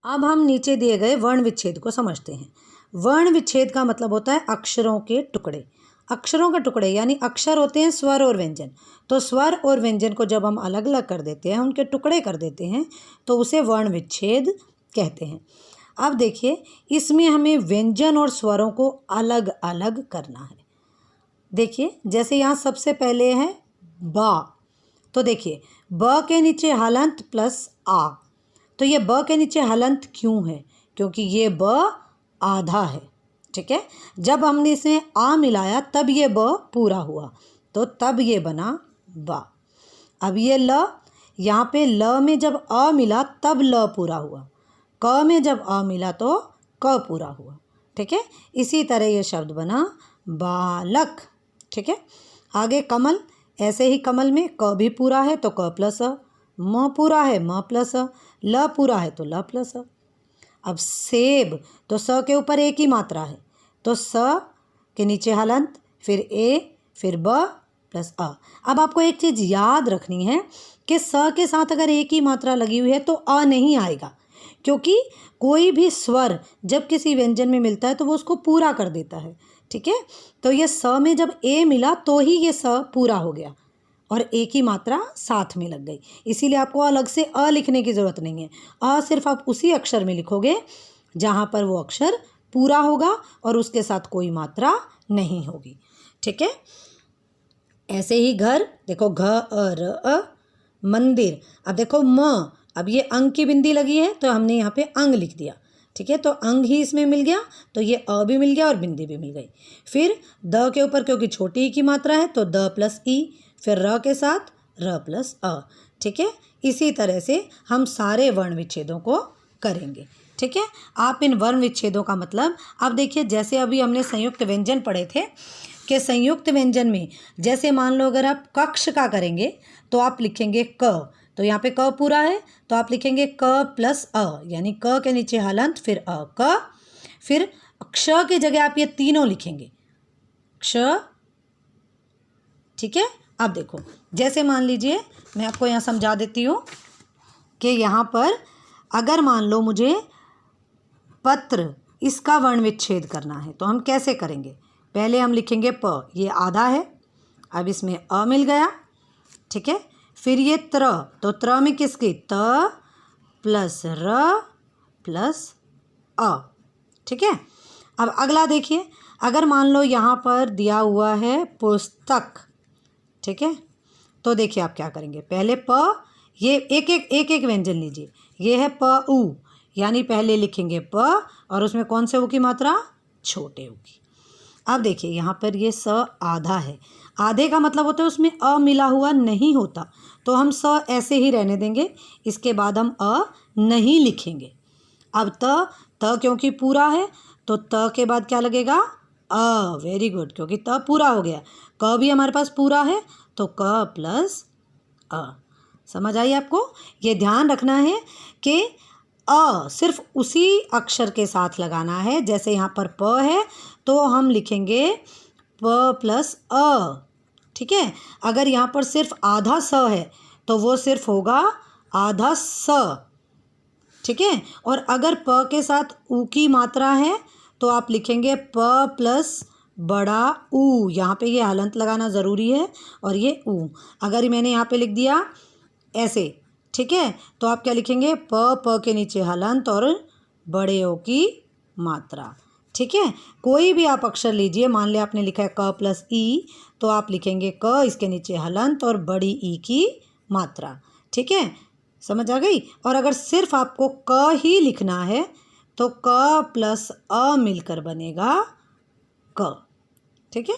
अब हम नीचे दिए गए वर्ण विच्छेद को समझते हैं। वर्ण विच्छेद का मतलब होता है अक्षरों के टुकड़े। अक्षरों के टुकड़े यानी अक्षर होते हैं स्वर और व्यंजन। तो स्वर और व्यंजन को जब हम अलग अलग कर देते हैं, उनके टुकड़े कर देते हैं, तो उसे वर्ण विच्छेद कहते हैं। अब देखिए, इसमें हमें व्यंजन और स्वरों को अलग अलग करना है। देखिए, जैसे यहाँ सबसे पहले है बा, तो देखिए ब के नीचे हलंत प्लस आ। तो ये ब के नीचे हलंत क्यों है? क्योंकि ये ब आधा है। ठीक है, जब हमने इसमें आ मिलाया तब ये ब पूरा हुआ, तो तब ये बना बा। अब ये ल, यहाँ पे ल में जब अ मिला तब ल पूरा हुआ, क में जब अ मिला तो क पूरा हुआ। ठीक है, इसी तरह ये शब्द बना बालक। ठीक है, आगे कमल, ऐसे ही कमल में क भी पूरा है तो क प्लस अ, म पूरा है म प्लस अ, ल पूरा है तो ल प्लस अ। अब सेब, तो स के ऊपर एक ही मात्रा है, तो स के नीचे हलंत, फिर ए, फिर ब प्लस अ। अब आपको एक चीज़ याद रखनी है कि स के साथ अगर एक ही मात्रा लगी हुई है तो अ नहीं आएगा, क्योंकि कोई भी स्वर जब किसी व्यंजन में मिलता है तो वो उसको पूरा कर देता है। ठीक है, तो ये स में जब ए मिला तो ही ये स पूरा हो गया और एक ही मात्रा साथ में लग गई, इसीलिए आपको अलग से अ लिखने की ज़रूरत नहीं है। अ सिर्फ आप उसी अक्षर में लिखोगे जहाँ पर वो अक्षर पूरा होगा और उसके साथ कोई मात्रा नहीं होगी। ठीक है, ऐसे ही घर, देखो घ अ र अ, मंदिर। अब देखो म, अब ये अंग की बिंदी लगी है तो हमने यहाँ पे अंग लिख दिया। ठीक है, तो अंग ही इसमें मिल गया, तो ये अ भी मिल गया और बिंदी भी मिल गई। फिर द के ऊपर क्योंकि छोटी ई की मात्रा है तो द प्लस ई, फिर र के साथ र प्लस अ। ठीक है, इसी तरह से हम सारे वर्ण विच्छेदों को करेंगे। ठीक है, आप इन वर्ण विच्छेदों का मतलब, अब देखिए जैसे अभी हमने संयुक्त व्यंजन पढ़े थे कि संयुक्त व्यंजन में जैसे मान लो अगर आप कक्ष का करेंगे तो आप लिखेंगे क, तो यहाँ पे क पूरा है तो आप लिखेंगे क प्लस अ, यानी क के नीचे हलंत फिर अ क। फिर क्ष की जगह आप ये तीनों लिखेंगे क्ष। ठीक है, अब देखो जैसे मान लीजिए मैं आपको यहाँ समझा देती हूँ कि यहाँ पर अगर मान लो मुझे पत्र, इसका वर्ण विच्छेद करना है तो हम कैसे करेंगे? पहले हम लिखेंगे प, ये आधा है, अब इसमें अ मिल गया। ठीक है, फिर ये त्र, तो त्र में किसकी? त प्लस र प्लस अ। ठीक है, अब अगला देखिए, अगर मान लो यहाँ पर दिया हुआ है पुस्तक। ठीक है, तो देखिए आप क्या करेंगे, पहले प, ये एक एक व्यंजन लीजिए, ये है प उ, यानी पहले लिखेंगे प और उसमें कौन से उ की मात्रा? छोटे उ की। अब देखिए यहाँ पर ये स आधा है, आधे का मतलब होता है उसमें अ मिला हुआ नहीं होता, तो हम स ऐसे ही रहने देंगे, इसके बाद हम अ नहीं लिखेंगे। अब त क्योंकि पूरा है तो त के बाद क्या लगेगा? अ। वेरी गुड, क्योंकि त पूरा हो गया। क भी हमारे पास पूरा है तो क प्लस अ। समझ आई आपको? ये ध्यान रखना है कि अ सिर्फ उसी अक्षर के साथ लगाना है, जैसे यहाँ पर प है तो हम लिखेंगे प प्लस अ। ठीक है, अगर यहाँ पर सिर्फ आधा स है तो वो सिर्फ होगा आधा स। ठीक है, और अगर प के साथ उ की मात्रा है तो आप लिखेंगे प प्लस बड़ा ऊ, यहाँ पे ये हलंत लगाना ज़रूरी है और ये ऊ। अगर मैंने यहाँ पे लिख दिया ऐसे, ठीक है, तो आप क्या लिखेंगे? प के नीचे हलंत और बड़े ओ की मात्रा। ठीक है, कोई भी आप अक्षर लीजिए, मान लिया आपने लिखा है क प्लस ई, तो आप लिखेंगे क, इसके नीचे हलंत और बड़ी ई की मात्रा। ठीक है, समझ आ गई? और अगर सिर्फ आपको क ही लिखना है तो क प्लस अ मिलकर बनेगा क। ठीक है।